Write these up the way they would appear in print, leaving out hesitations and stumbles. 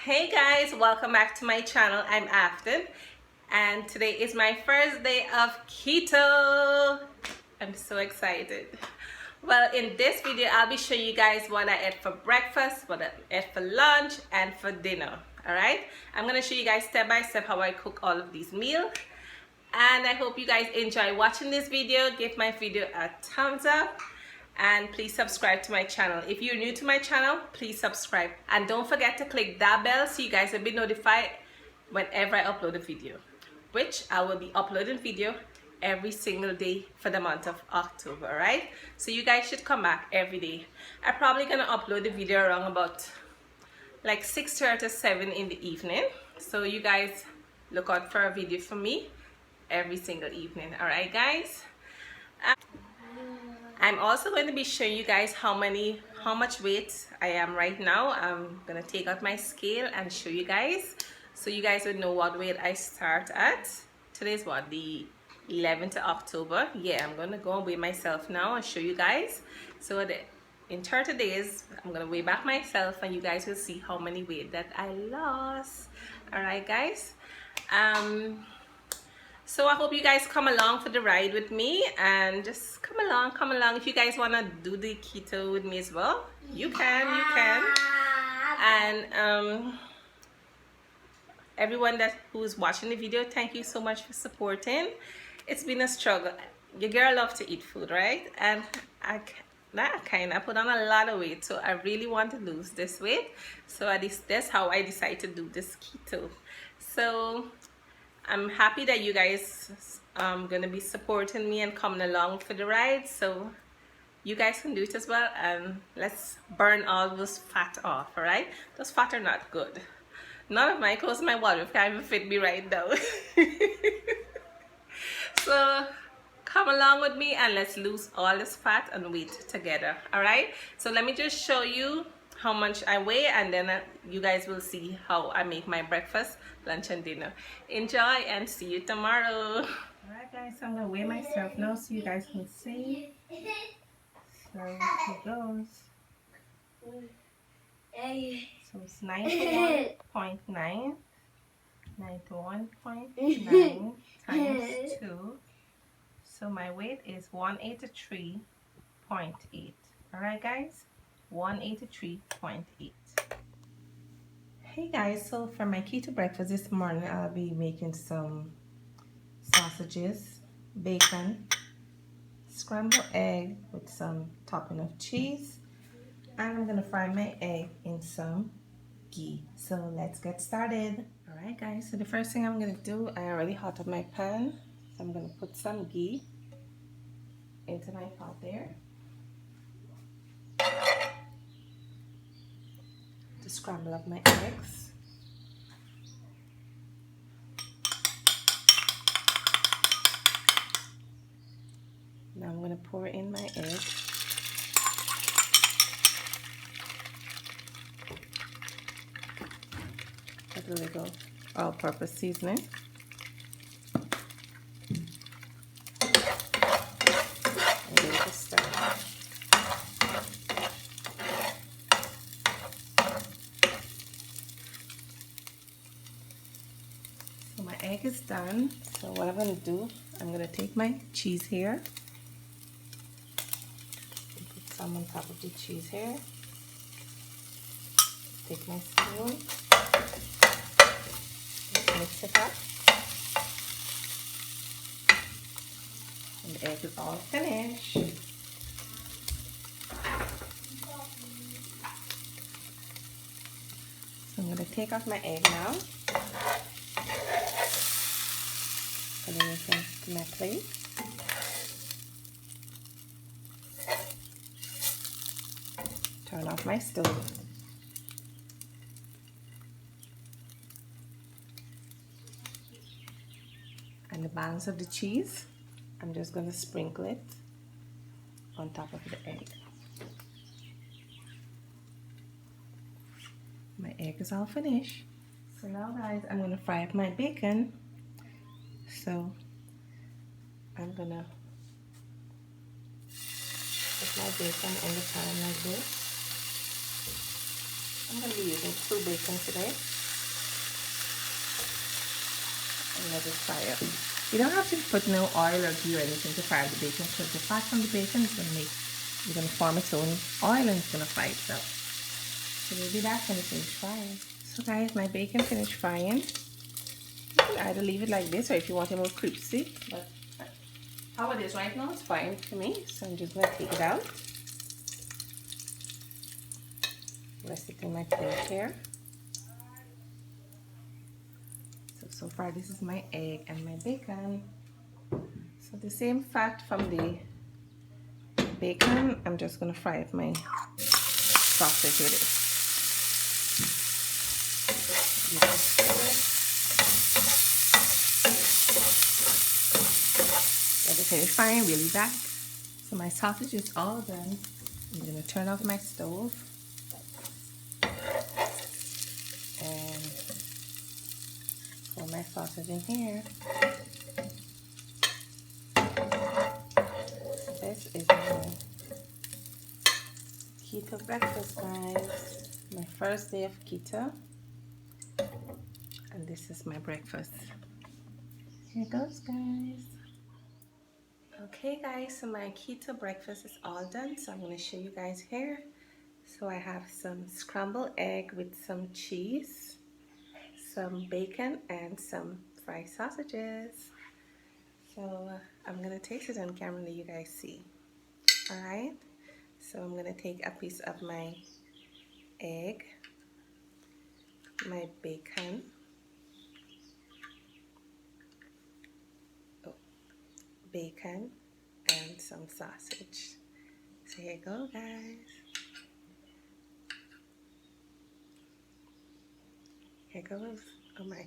Hey guys, welcome back to my channel. I'm Afton and today is my first day of keto. I'm so excited. Well, in this video I'll be showing you guys what I ate for breakfast, what I ate for lunch and for dinner. Alright, I'm gonna show you guys step by step how I cook all of these meals, and I hope you guys enjoy watching this video. Give my video a thumbs up and please subscribe to my channel. If you're new to my channel, please subscribe and don't forget to click that bell so you guys will be notified whenever I upload a video, which I will be uploading video every single day for the month of October. Alright, so you guys should come back every day. I'm probably gonna upload the video around about like 6:30 to 7 in the evening, so you guys look out for a video from me every single evening. Alright guys, I'm also going to be showing you guys how much weight I am right now. I'm gonna take out my scale and show you guys so you guys would know what weight I start at. Today's what, the 11th of October. Yeah, I'm gonna go and weigh myself now and show you guys. So in 30 days I'm gonna weigh back myself and you guys will see how many weight that I lost. Alright guys, so I hope you guys come along for the ride with me, and just come along. If you guys want to do the keto with me as well, you can. And everyone who's watching the video, thank you so much for supporting. It's been a struggle. Your girl loves to eat food, right? And I put on a lot of weight, so I really want to lose this weight. So that's how I decided to do this keto. So I'm happy that you guys gonna be supporting me and coming along for the ride, so you guys can do it as well, and let's burn all those fat off. All right, those fat are not good. None of my clothes in my wardrobe can even fit me right now. So come along with me and let's lose all this fat and weight together. All right, so let me just show you how much I weigh, and then you guys will see how I make my breakfast, lunch and dinner. Enjoy and see you tomorrow. Alright guys, so I'm gonna weigh myself now so you guys can see. So here goes. So it's 91.9 91.9 times 2. So my weight is 183.8. Alright guys, 183.8. Hey guys, so for my keto breakfast this morning I'll be making some sausages, bacon, scrambled egg with some topping of cheese, and I'm gonna fry my egg in some ghee. So let's get started. Alright guys, so the first thing I'm gonna do, I already hot up my pan, so I'm gonna put some ghee into my pot there to scramble up my eggs. Now I'm going to pour in my egg. Put a little all-purpose seasoning. And give it a stir. So my egg is done. So what I'm going to do, I'm going to take my cheese here. Put some on top of the cheese here. Take my spoon. Let's mix it up. And the egg is all finished. So I'm going to take out my egg now. Put everything to my plate. Turn off my stove. And the balance of the cheese, I'm just going to sprinkle it on top of the egg. My egg is all finished. So now guys, I'm going to fry up my bacon. So I'm going to put my bacon in the pan like this. I'm going to be using 2 bacon today. and let it fry up. You don't have to put no oil or ghee or anything to fry the bacon, because the fat from the bacon is going to form its own oil and it's going to fry itself. So we'll be back when it finishes frying. So guys, my bacon finished frying. You can either leave it like this, or if you want it more crispy, but how it is right now, it's fine for me. So I'm just going to take it out. Rest it in my plate here. So far this is my egg and my bacon. So the same fat from the bacon, I'm just going to fry up my sausage with it. Let it finish frying, we'll be back. So my sausage is all done. I'm going to turn off my stove. And pour my sausage in here. This is my keto breakfast, guys. My first day of keto. And this is my breakfast. Here goes, guys. Okay, guys, so my keto breakfast is all done. So I'm going to show you guys here. So I have some scrambled egg with some cheese, some bacon, and some fried sausages. So I'm going to taste it on camera so you guys see. Alright, so I'm going to take a piece of my egg, my bacon, and some sausage. So here you go, guys. Here goes. Oh my.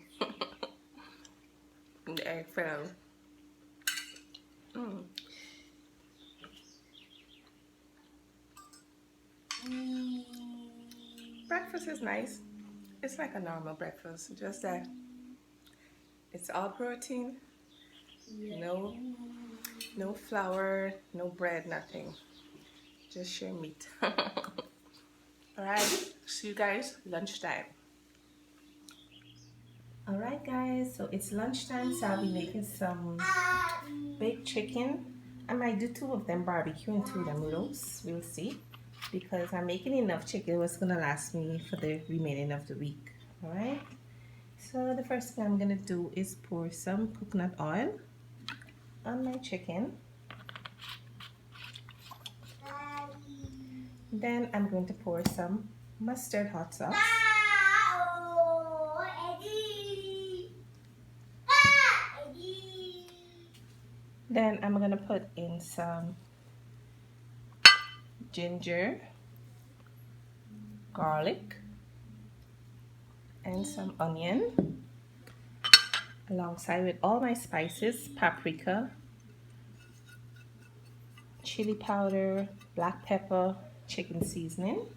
The egg fell. Breakfast is nice. It's like a normal breakfast, just that it's all protein. No flour, no bread, nothing. Just sheer meat. Alright, see you guys lunchtime. Alright guys, so it's lunchtime, so I'll be making some baked chicken. I might do 2 of them barbecue and 2 of them roast. We'll see. Because I'm making enough chicken, what's gonna last me for the remaining of the week. Alright? So the first thing I'm gonna do is pour some coconut oil on my chicken. Then I'm going to pour some mustard hot sauce. Then I'm going to put in some ginger, garlic, and some onion, alongside with all my spices: paprika, chili powder, black pepper, chicken seasoning.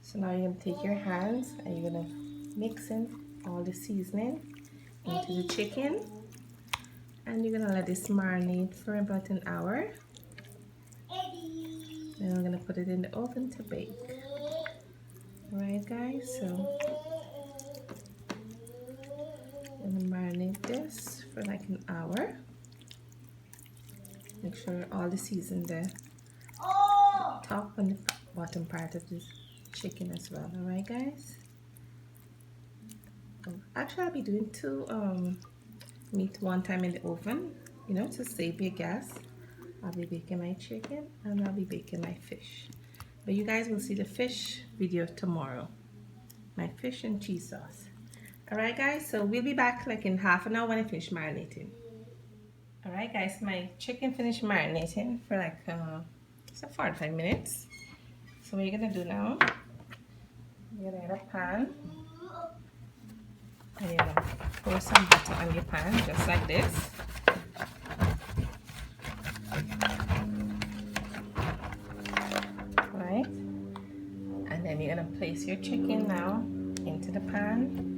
So now you're going to take your hands and you're going to mix in all the seasoning into the chicken, and you're going to let this marinate for about an hour. Then I'm going to put it in the oven to bake. Alright guys, so I'm going to marinate this for like an hour. Make sure all the season there, the top and the bottom part of this chicken as well. Alright guys. Actually, I'll be doing 2 meat one time in the oven, you know, to save your gas. I'll be baking my chicken and I'll be baking my fish. But you guys will see the fish video tomorrow. My fish and cheese sauce. Alright guys, so we'll be back like in half an hour when I finish marinating. Alright guys, my chicken finished marinating for like 45 minutes. So what you're gonna do now, you're gonna get a pan and you're gonna pour some butter on your pan just like this. Right, and then you're gonna place your chicken now into the pan.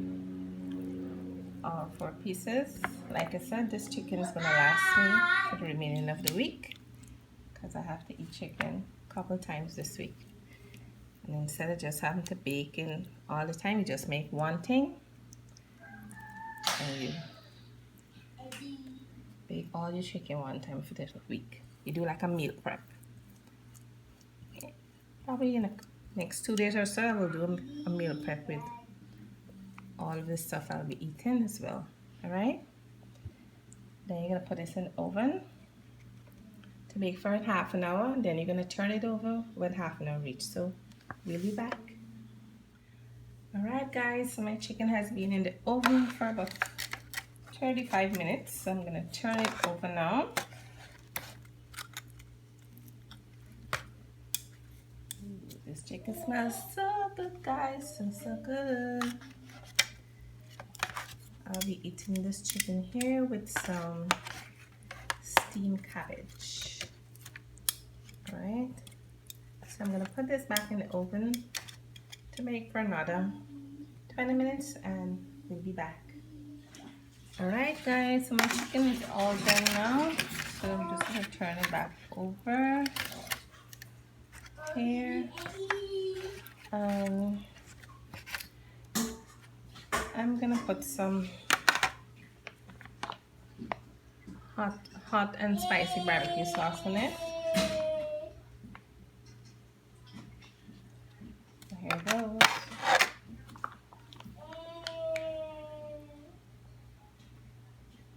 4 pieces. Like I said, this chicken is gonna last me for the remaining of the week because I have to eat chicken a couple times this week. And instead of just having to bake in all the time, you just make one thing and you bake all your chicken one time for the week. You do like a meal prep. Probably in the next 2 days or so, I will do a meal prep with all of the stuff I'll be eating as well. Alright? Then you're going to put this in the oven to bake for half an hour. Then you're going to turn it over when half an hour reaches. So we'll be back. Alright guys, so my chicken has been in the oven for about 35 minutes. So I'm going to turn it over now. Ooh, this chicken smells so good guys, so good. I'll be eating this chicken here with some steamed cabbage. Alright, so I'm going to put this back in the oven to bake for another 20 minutes and we'll be back. Alright guys, so my chicken is all done now. So I'm just going to turn it back over here. I'm going to put some hot and spicy barbecue sauce in it. Here it goes.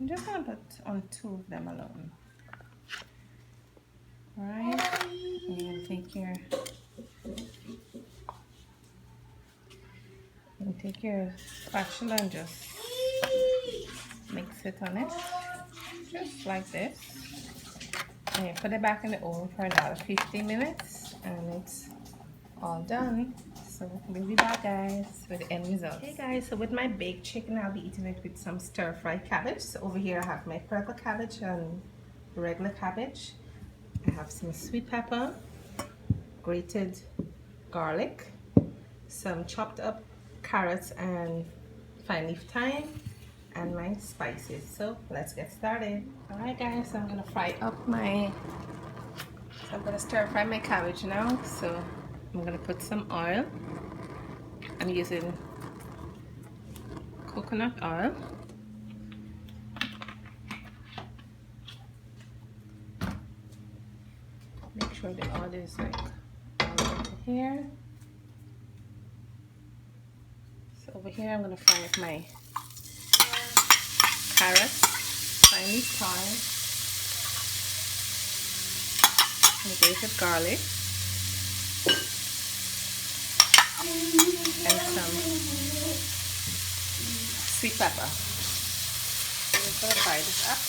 I'm just going to put on 2 of them alone. Alright, you're going to take your spatula and just mix it on it, just like this. And you put it back in the oven for another 15 minutes and it's all done. So we'll be back guys with the end result. Hey guys, so with my baked chicken, I'll be eating it with some stir-fried cabbage. So over here I have my purple cabbage and regular cabbage. I have some sweet pepper, grated garlic, some chopped up carrots and fine leaf thyme, and my spices. So let's get started. Alright guys, so I'm gonna stir fry my cabbage now. So I'm gonna put some oil. I'm using coconut oil. Make sure the oil is like all over here. So over here I'm gonna fry up my carrots, finely chopped, and grated garlic, and some sweet pepper. I'm just gonna fry this up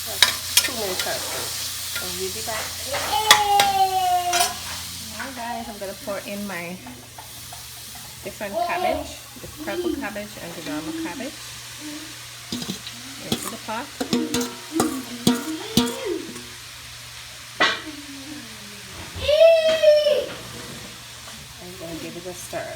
for 2 minutes or so. And we'll be back. Now guys, I'm gonna pour in my different cabbage, the purple cabbage and the normal cabbage, into the pot. I'm going to give it a stir.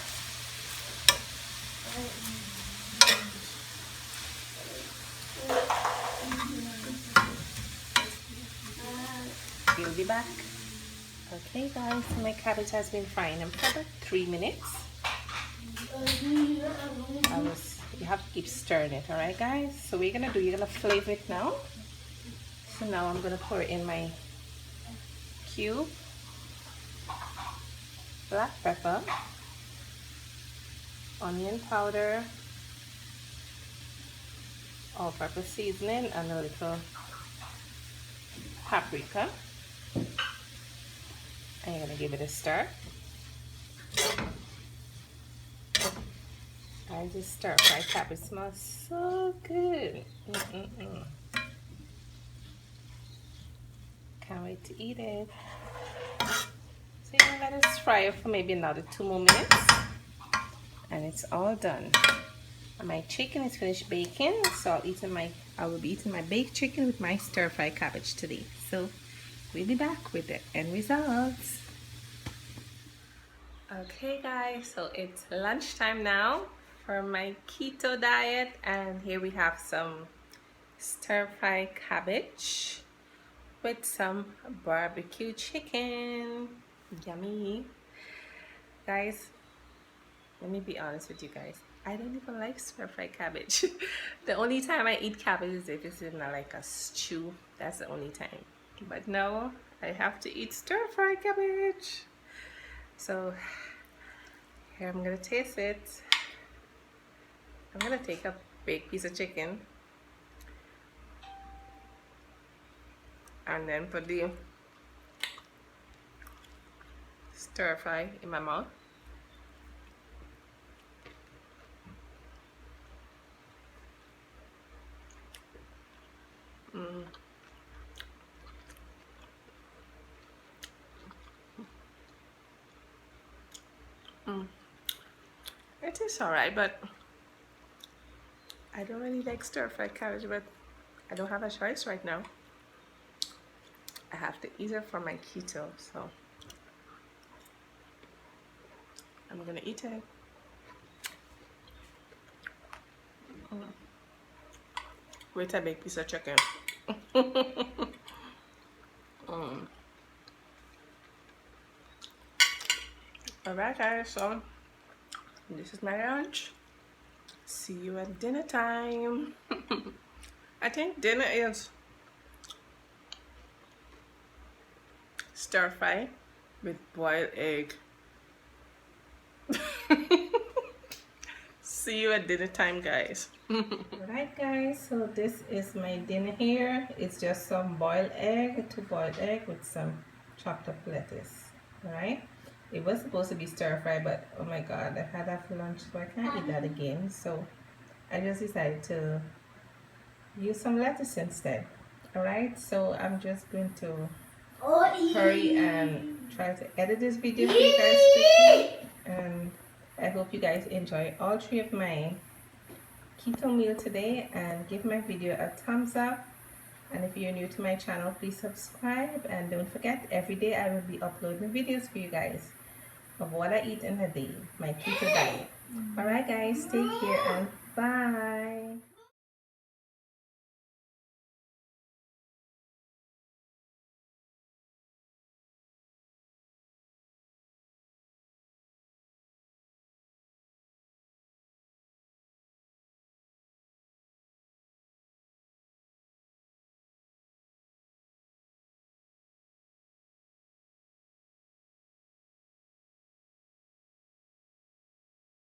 We'll be back. Okay guys, so my cabbage has been frying for about 3 minutes. You have to keep stirring it, alright guys? So what you're gonna flavor it now. So now I'm gonna pour in my cube, black pepper, onion powder, all-purpose seasoning, and a little paprika. And you're gonna give it a stir. I just stir fry cabbage smells so good. Can't wait to eat it. So you're gonna let us fry it for maybe another 2 more minutes, and it's all done. And my chicken is finished baking, so I will be eating my baked chicken with my stir fry cabbage today. So we'll be back with the end results. Okay guys, so it's lunchtime now for my keto diet, and here we have some stir fry cabbage with some barbecue chicken. Yummy. Guys, let me be honest with you guys. I don't even like stir-fried cabbage. The only time I eat cabbage is if it's in like a stew. That's the only time. But no, I have to eat stir-fried cabbage. So here I'm gonna taste it. I'm gonna take a big piece of chicken and then put the stir fry in my mouth. It is alright, but I don't really like stir-fried cabbage, but I don't have a choice right now. I have to eat it for my keto, so I'm gonna eat it. Wait a big piece of chicken. Alright guys, so this is my lunch. See you at dinner time. I think dinner is stir fry with boiled egg. See you at dinner time, guys. Alright guys, so this is my dinner here. It's just some boiled egg, 2 boiled egg with some chopped up lettuce. Alright, it was supposed to be stir fry, but oh my god, I had that for lunch, so I can't eat that again. So I just decided to use some lettuce instead. Alright, so I'm just going to hurry and try to edit this video for you guys quickly, and I hope you guys enjoy all 3 of my keto meal today, and give my video a thumbs up. And if you're new to my channel, please subscribe, and don't forget, every day I will be uploading videos for you guys of what I eat in a day, my keto diet. Alright guys, take care and bye.